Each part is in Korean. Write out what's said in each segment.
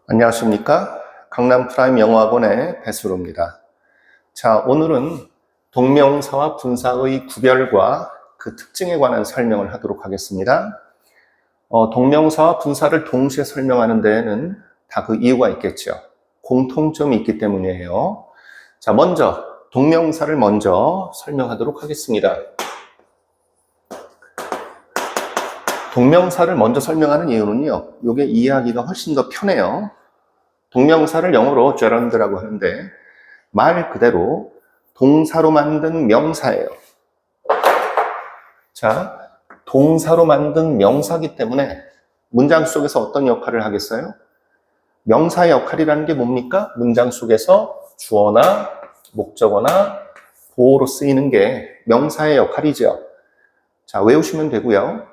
안녕하십니까? 강남 프라임 영어학원의 배수로입니다. 자, 오늘은 동명사와 분사의 구별과 그 특징에 관한 설명을 하도록 하겠습니다. 동명사와 분사를 동시에 설명하는 데에는 다 그 이유가 있겠죠. 공통점이 있기 때문이에요. 자, 먼저 동명사를 먼저 설명하도록 하겠습니다. 동명사를 먼저 설명하는 이유는요, 이게 이해하기가 훨씬 더 편해요. 동명사를 영어로 gerund라고 하는데 말 그대로 동사로 만든 명사예요. 자, 동사로 만든 명사이기 때문에 문장 속에서 어떤 역할을 하겠어요? 명사의 역할이라는 게 뭡니까? 문장 속에서 주어나 목적어나 보어로 쓰이는 게 명사의 역할이죠. 자, 외우시면 되고요.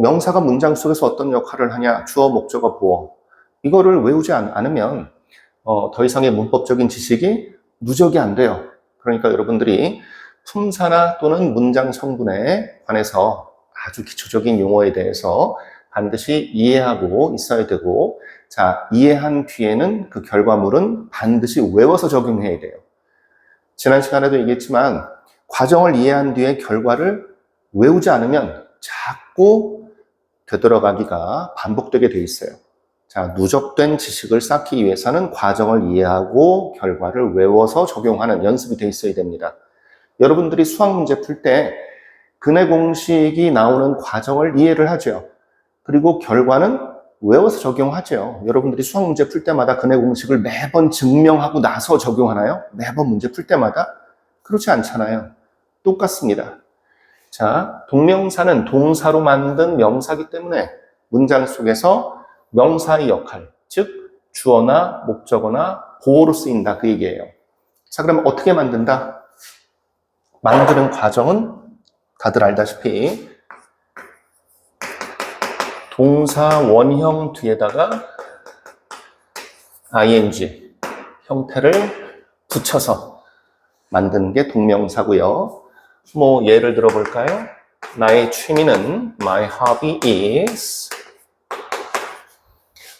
명사가 문장 속에서 어떤 역할을 하냐? 주어, 목적어, 보어. 이거를 외우지 않으면 더 이상의 문법적인 지식이 누적이 안 돼요. 그러니까 여러분들이 품사나 또는 문장 성분에 관해서 아주 기초적인 용어에 대해서 반드시 이해하고 있어야 되고, 자, 이해한 뒤에는 그 결과물은 반드시 외워서 적용해야 돼요. 지난 시간에도 얘기했지만 과정을 이해한 뒤에 결과를 외우지 않으면 자꾸 되돌아가기가 반복되게 돼 있어요. 자, 누적된 지식을 쌓기 위해서는 과정을 이해하고 결과를 외워서 적용하는 연습이 돼 있어야 됩니다. 여러분들이 수학 문제 풀 때 근해 공식이 나오는 과정을 이해를 하죠. 그리고 결과는 외워서 적용하죠. 여러분들이 수학 문제 풀 때마다 근해 공식을 매번 증명하고 나서 적용하나요? 매번 문제 풀 때마다? 그렇지 않잖아요. 똑같습니다. 자, 동명사는 동사로 만든 명사이기 때문에 문장 속에서 명사의 역할, 즉 주어나 목적어나 보어로 쓰인다, 그 얘기예요. 자, 그럼 어떻게 만든다? 만드는 과정은 다들 알다시피 동사 원형 뒤에다가 ing 형태를 붙여서 만드는 게 동명사고요. 뭐 예를 들어볼까요? 나의 취미는 My hobby is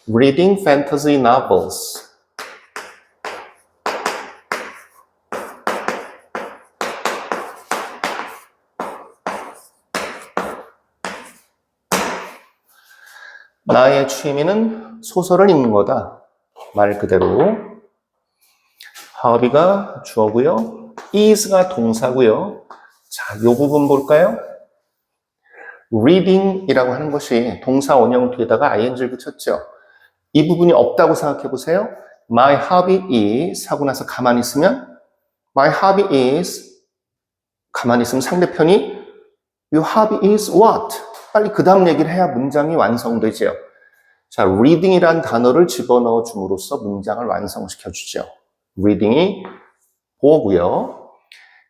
reading fantasy novels. 나의 취미는 소설을 읽는 거다. 말 그대로. hobby가 주어고요. is가 동사고요. 자, 이 부분 볼까요? reading이라고 하는 것이 동사 원형 뒤에다가 ing를 붙였죠. 이 부분이 없다고 생각해 보세요. My hobby is 하고 나서 가만히 있으면 My hobby is 가만히 있으면 상대편이 Your hobby is what? 빨리 그 다음 얘기를 해야 문장이 완성되죠. 자, reading이란 단어를 집어넣어 줌으로써 문장을 완성시켜 주죠. reading이 보어고요.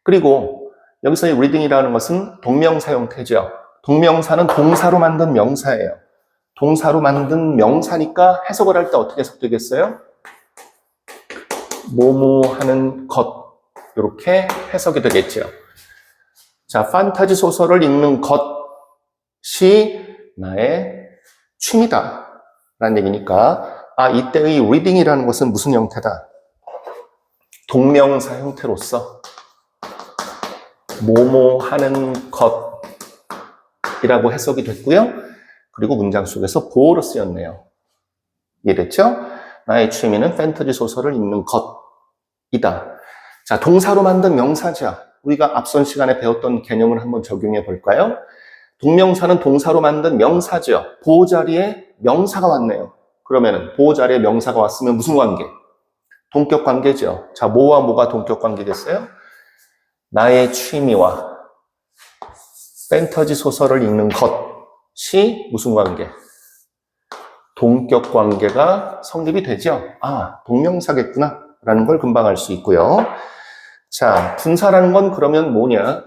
그리고 여기서 이 reading이라는 것은 동명사 형태죠. 동명사는 동사로 만든 명사예요. 동사로 만든 명사니까 해석을 할 때 어떻게 해석되겠어요? 뭐뭐 하는 것, 이렇게 해석이 되겠죠. 자, 판타지 소설을 읽는 것이 나의 취미다 라는 얘기니까, 아, 이때의 reading이라는 것은 무슨 형태다? 동명사 형태로서 뭐뭐 하는 것이라고 해석이 됐고요. 그리고 문장 속에서 보어로 쓰였네요. 이해됐죠? 나의 취미는 판타지 소설을 읽는 것이다. 자, 동사로 만든 명사죠. 우리가 앞선 시간에 배웠던 개념을 한번 적용해 볼까요? 동명사는 동사로 만든 명사죠. 보호 자리에 명사가 왔네요. 그러면은 보호 자리에 명사가 왔으면 무슨 관계? 동격 관계죠. 자, 뭐와 뭐가 동격 관계겠어요? 나의 취미와 판타지 소설을 읽는 것이 무슨 관계? 동격 관계가 성립이 되죠. 아, 동명사겠구나 라는 걸 금방 알 수 있고요. 자, 분사라는 건 그러면 뭐냐?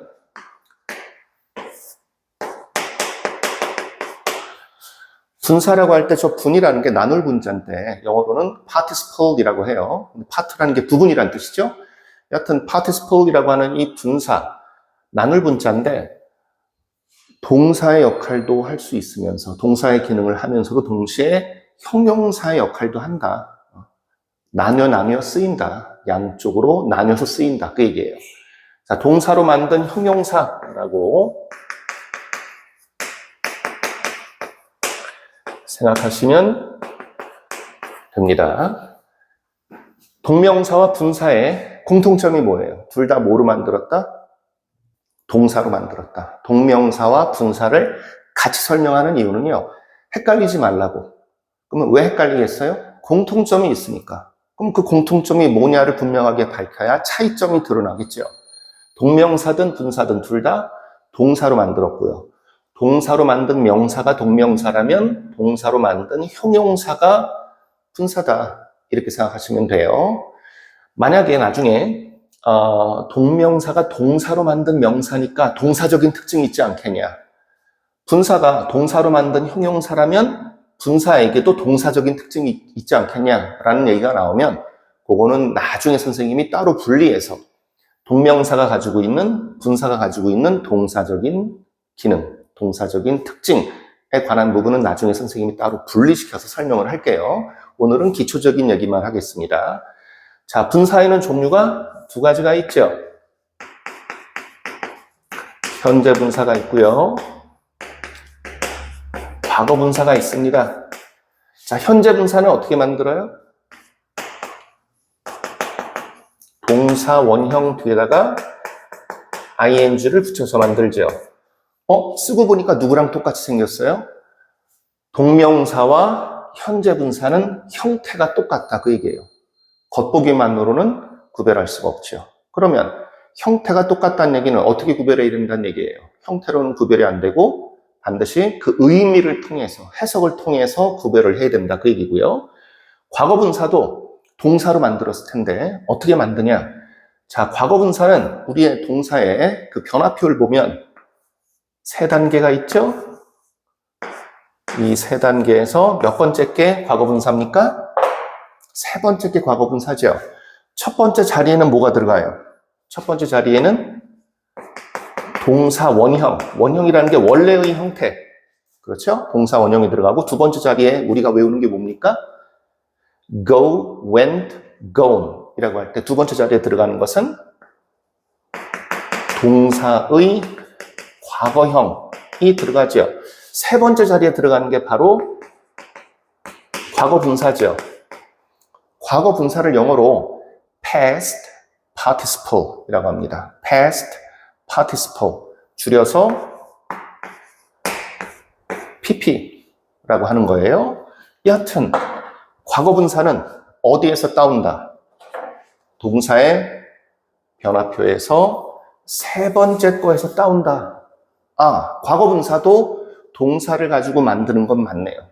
분사라고 할 때 저 분이라는 게 나눌 분자인데 영어로는 participle이라고 해요. part라는 게 부분이라는 뜻이죠. 여하튼 participle이라고 하는 이 분사, 나눌 분자인데 동사의 역할도 할 수 있으면서 동사의 기능을 하면서도 동시에 형용사의 역할도 한다. 나뉘어 쓰인다. 양쪽으로 나뉘어서 쓰인다. 그 얘기예요. 자, 동사로 만든 형용사라고 생각하시면 됩니다. 동명사와 분사의 공통점이 뭐예요? 둘 다 뭐로 만들었다? 동사로 만들었다. 동명사와 분사를 같이 설명하는 이유는요, 헷갈리지 말라고. 그러면 왜 헷갈리겠어요? 공통점이 있으니까. 그럼 그 공통점이 뭐냐를 분명하게 밝혀야 차이점이 드러나겠죠. 동명사든 분사든 둘 다 동사로 만들었고요. 동사로 만든 명사가 동명사라면 동사로 만든 형용사가 분사다. 이렇게 생각하시면 돼요. 만약에 나중에 동명사가 동사로 만든 명사니까 동사적인 특징이 있지 않겠냐. 분사가 동사로 만든 형용사라면 분사에게도 동사적인 특징이 있지 않겠냐라는 얘기가 나오면 그거는 나중에 선생님이 따로 분리해서 동명사가 가지고 있는, 분사가 가지고 있는 동사적인 기능, 동사적인 특징에 관한 부분은 나중에 선생님이 따로 분리시켜서 설명을 할게요. 오늘은 기초적인 얘기만 하겠습니다. 자, 분사에는 종류가 두 가지가 있죠. 현재 분사가 있고요. 과거 분사가 있습니다. 자, 현재 분사는 어떻게 만들어요? 동사 원형 뒤에다가 ing를 붙여서 만들죠. 쓰고 보니까 누구랑 똑같이 생겼어요? 동명사와 현재 분사는 형태가 똑같다. 그 얘기예요. 겉보기만으로는 구별할 수가 없죠. 그러면 형태가 똑같다는 얘기는 어떻게 구별해야 된다는 얘기예요. 형태로는 구별이 안 되고 반드시 그 의미를 통해서, 해석을 통해서 구별을 해야 된다. 그 얘기고요. 과거 분사도 동사로 만들었을 텐데 어떻게 만드냐? 자, 과거 분사는 우리의 동사의 그 변화표를 보면 세 단계가 있죠? 이 세 단계에서 몇 번째 게 과거 분사입니까? 세 번째 게 과거 분사죠. 첫 번째 자리에는 뭐가 들어가요? 첫 번째 자리에는 동사 원형. 원형이라는 게 원래의 형태. 그렇죠? 동사 원형이 들어가고 두 번째 자리에 우리가 외우는 게 뭡니까? go, went, gone 이라고 할 때 두 번째 자리에 들어가는 것은 동사의 과거형이 들어가죠. 세 번째 자리에 들어가는 게 바로 과거 분사죠. 과거 분사를 영어로 past participle 이라고 합니다. past participle 줄여서 pp라고 하는 거예요. 여하튼 과거 분사는 어디에서 따온다? 동사의 변화표에서 세 번째 거에서 따온다. 과거 분사도 동사를 가지고 만드는 건 맞네요.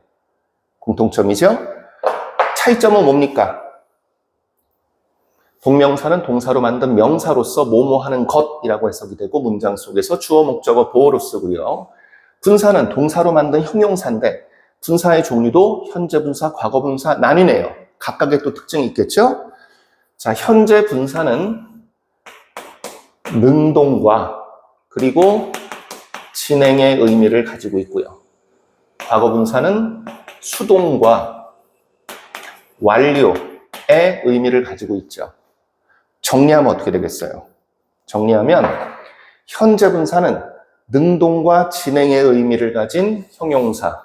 공통점이죠? 차이점은 뭡니까? 동명사는 동사로 만든 명사로서 뭐뭐 하는 것이라고 해석이 되고 문장 속에서 주어, 목적어, 보어로 쓰고요. 분사는 동사로 만든 형용사인데 분사의 종류도 현재 분사, 과거 분사 나뉘네요. 각각의 또 특징이 있겠죠? 자, 현재 분사는 능동과 그리고 진행의 의미를 가지고 있고요. 과거 분사는 수동과 완료의 의미를 가지고 있죠. 정리하면 어떻게 되겠어요? 정리하면 현재 분사는 능동과 진행의 의미를 가진 형용사,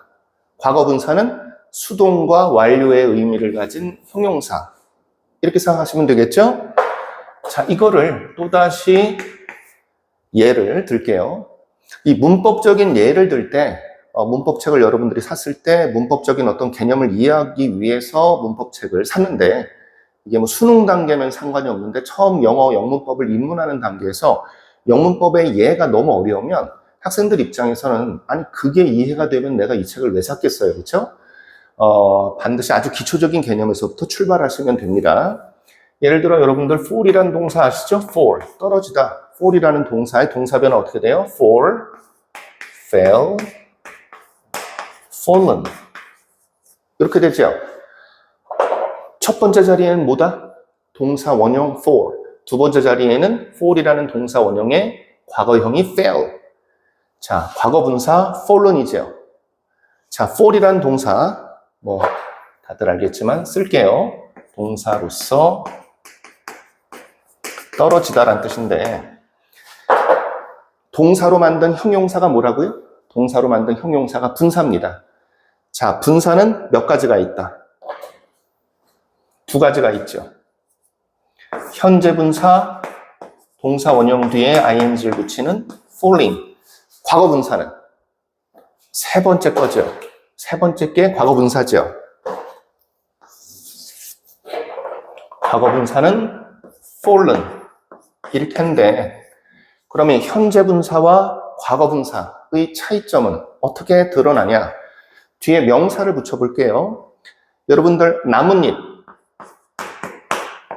과거 분사는 수동과 완료의 의미를 가진 형용사. 이렇게 생각하시면 되겠죠? 자, 이거를 또다시 예를 들게요. 이 문법적인 예를 들 때, 문법책을 여러분들이 샀을 때 문법적인 어떤 개념을 이해하기 위해서 문법책을 샀는데, 이게 뭐 수능 단계면 상관이 없는데 처음 영어 영문법을 입문하는 단계에서 영문법의 예가 너무 어려우면 학생들 입장에서는 아니 그게 이해가 되면 내가 이 책을 왜 샀겠어요, 그렇죠? 반드시 아주 기초적인 개념에서부터 출발하시면 됩니다. 예를 들어 여러분들 fall이라는 동사 아시죠? fall, 떨어지다. fall이라는 동사의 동사 변화 어떻게 돼요? fall, fell, fallen 이렇게 되죠. 첫 번째 자리에는 뭐다? 동사 원형 fall. 두 번째 자리에는 fall이라는 동사 원형의 과거형이 fell. 자, 과거 분사 fallen이죠. 자, fall이라는 동사 다들 알겠지만 쓸게요. 동사로서 떨어지다란 뜻인데 동사로 만든 형용사가 뭐라고요? 동사로 만든 형용사가 분사입니다. 자, 분사는 몇 가지가 있다? 두 가지가 있죠. 현재 분사, 동사 원형 뒤에 ing를 붙이는 falling. 과거 분사는 세 번째 거죠. 세 번째 게 과거 분사죠. 과거 분사는 fallen 일 텐데 그러면 현재 분사와 과거 분사의 차이점은 어떻게 드러나냐? 뒤에 명사를 붙여볼게요. 여러분들 나뭇잎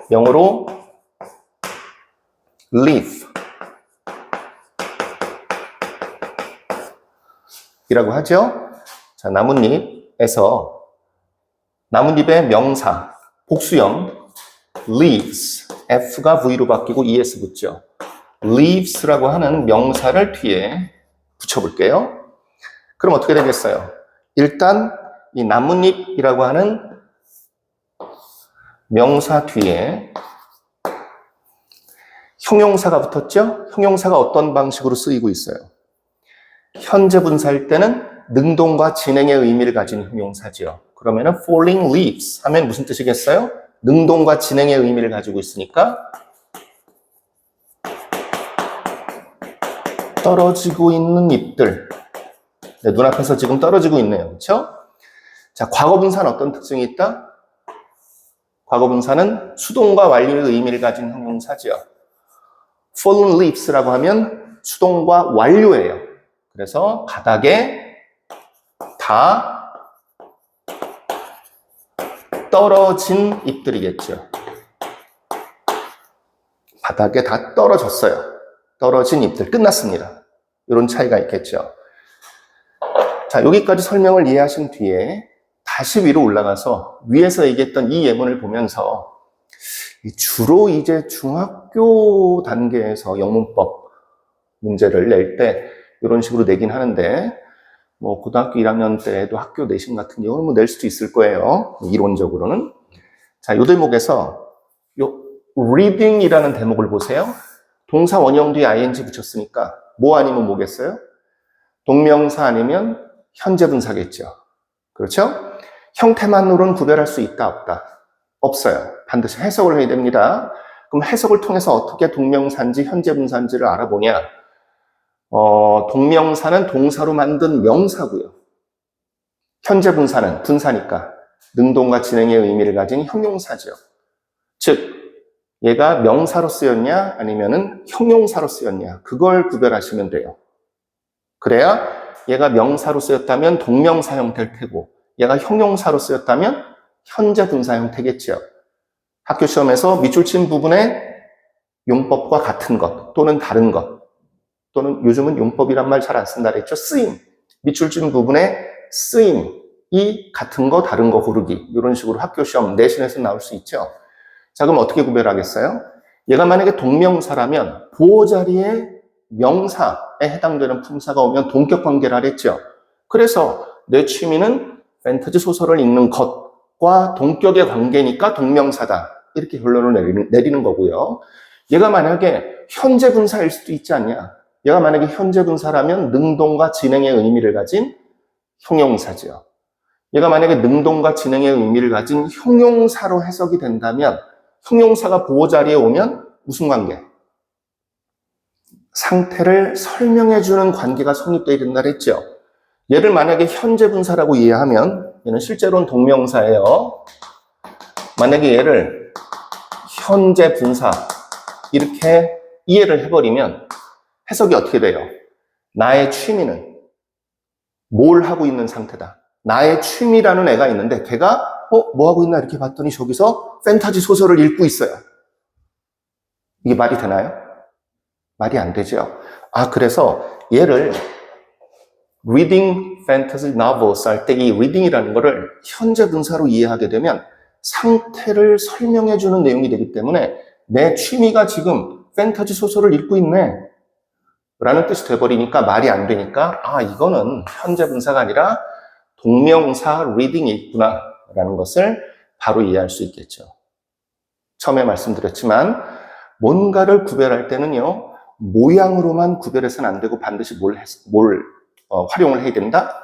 영어로 leaf 이라고 하죠. 자, 나뭇잎에서 나뭇잎의 명사 복수형 leaves F가 V로 바뀌고 ES 붙죠. leaves라고 하는 명사를 뒤에 붙여볼게요. 그럼 어떻게 되겠어요? 일단 이 나뭇잎이라고 하는 명사 뒤에 형용사가 붙었죠? 형용사가 어떤 방식으로 쓰이고 있어요? 현재 분사일 때는 능동과 진행의 의미를 가진 형용사지요. 그러면은 falling leaves 하면 무슨 뜻이겠어요? 능동과 진행의 의미를 가지고 있으니까 떨어지고 있는 잎들. 네, 눈앞에서 지금 떨어지고 있네요. 그렇죠? 자, 과거 분사는 어떤 특징이 있다? 과거 분사는 수동과 완료의 의미를 가진 형용사지요. fallen leaves라고 하면 수동과 완료예요. 그래서 바닥에 다 떨어진 잎들이겠죠. 바닥에 다 떨어졌어요. 떨어진 잎들 끝났습니다. 이런 차이가 있겠죠. 자, 여기까지 설명을 이해하신 뒤에 다시 위로 올라가서 위에서 얘기했던 이 예문을 보면서 주로 이제 중학교 단계에서 영문법 문제를 낼 때 이런 식으로 내긴 하는데 뭐 고등학교 1학년 때도 학교 내신 같은 경우는 뭐 낼 수도 있을 거예요. 이론적으로는. 자, 이 대목에서 요 reading이라는 대목을 보세요. 동사 원형 뒤에 ing 붙였으니까 뭐 아니면 뭐겠어요? 동명사 아니면 현재 분사겠죠. 그렇죠? 형태만으로는 구별할 수 있다, 없다? 없어요. 반드시 해석을 해야 됩니다. 그럼 해석을 통해서 어떻게 동명사인지 현재 분사인지를 알아보냐? 동명사는 동사로 만든 명사고요. 현재 분사는 분사니까 능동과 진행의 의미를 가진 형용사죠. 즉 얘가 명사로 쓰였냐 아니면은 형용사로 쓰였냐 그걸 구별하시면 돼요. 그래야 얘가 명사로 쓰였다면 동명사 형태일 테고 얘가 형용사로 쓰였다면 현재 분사 형태겠죠. 학교 시험에서 밑줄 친 부분에 용법과 같은 것 또는 다른 것 또는 요즘은 용법이란 말 잘 안 쓴다 그랬죠. 쓰임. 밑줄 친 부분에 쓰임이 같은 거 다른 거 고르기 이런 식으로 학교 시험 내신에서 나올 수 있죠. 자, 그럼 어떻게 구별하겠어요? 얘가 만약에 동명사라면 보호 자리에 명사에 해당되는 품사가 오면 동격 관계를 하랬죠. 그래서 내 취미는 판타지 소설을 읽는 것과 동격의 관계니까 동명사다. 이렇게 결론을 내리는 거고요. 얘가 만약에 현재 분사일 수도 있지 않냐? 얘가 만약에 현재 분사라면 능동과 진행의 의미를 가진 형용사죠. 얘가 만약에 능동과 진행의 의미를 가진 형용사로 해석이 된다면 형용사가 보호 자리에 오면 무슨 관계? 상태를 설명해주는 관계가 성립되어야 된다 그랬죠. 얘를 만약에 현재 분사라고 이해하면 얘는 실제로는 동명사예요. 만약에 얘를 현재 분사 이렇게 이해를 해버리면 해석이 어떻게 돼요? 나의 취미는 뭘 하고 있는 상태다. 나의 취미라는 애가 있는데 걔가 뭐 하고 있나 이렇게 봤더니 저기서 판타지 소설을 읽고 있어요. 이게 말이 되나요? 말이 안 되죠. 아, 그래서 얘를 reading fantasy novels 할 때 이 reading이라는 거를 현재 분사로 이해하게 되면 상태를 설명해 주는 내용이 되기 때문에 내 취미가 지금 판타지 소설을 읽고 있네 라는 뜻이 돼버리니까 말이 안 되니까 아, 이거는 현재 분사가 아니라 동명사 reading이 있구나 라는 것을 바로 이해할 수 있겠죠. 처음에 말씀드렸지만 뭔가를 구별할 때는요, 모양으로만 구별해서는 안 되고 반드시 활용을 해야 된다?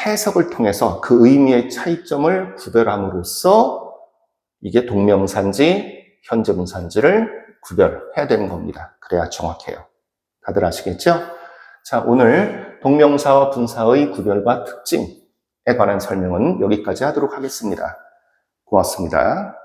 해석을 통해서 그 의미의 차이점을 구별함으로써 이게 동명사인지 현재분사인지를 구별해야 되는 겁니다. 그래야 정확해요. 다들 아시겠죠? 자, 오늘 동명사와 분사의 구별과 특징에 관한 설명은 여기까지 하도록 하겠습니다. 고맙습니다.